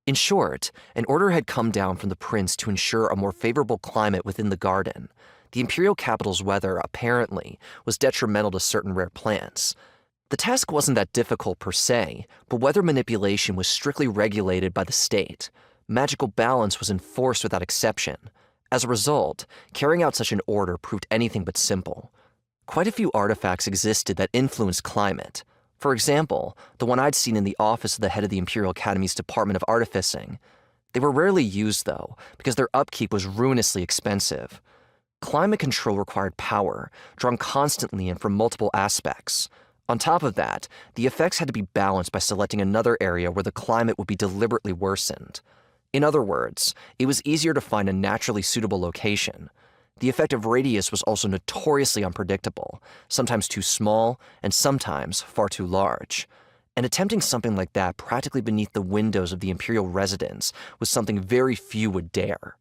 In short, an order had come down from the prince to ensure a more favorable climate within the garden. The imperial capital's weather, apparently, was detrimental to certain rare plants. The task wasn't that difficult per se, but weather manipulation was strictly regulated by the state. Magical balance was enforced without exception. As a result, carrying out such an order proved anything but simple. Quite a few artifacts existed that influenced climate. For example, the one I'd seen in the office of the head of the Imperial Academy's Department of Artificing. They were rarely used, though, because their upkeep was ruinously expensive. Climate control required power, drawn constantly in from multiple aspects. On top of that, the effects had to be balanced by selecting another area where the climate would be deliberately worsened. In other words, it was easier to find a naturally suitable location. The effective radius was also notoriously unpredictable, sometimes too small and sometimes far too large. And attempting something like that practically beneath the windows of the imperial residence was something very few would dare.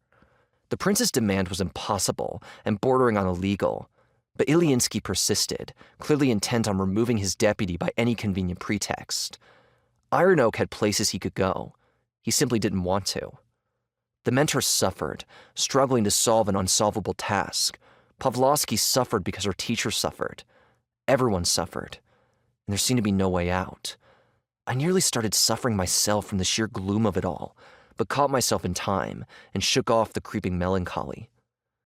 The prince's demand was impossible and bordering on illegal, but Ilyinsky persisted, clearly intent on removing his deputy by any convenient pretext. Iron Oak had places he could go. He simply didn't want to. The mentor suffered, struggling to solve an unsolvable task. Pavlovsky suffered because her teacher suffered. Everyone suffered, and there seemed to be no way out. I nearly started suffering myself from the sheer gloom of it all, but caught myself in time and shook off the creeping melancholy.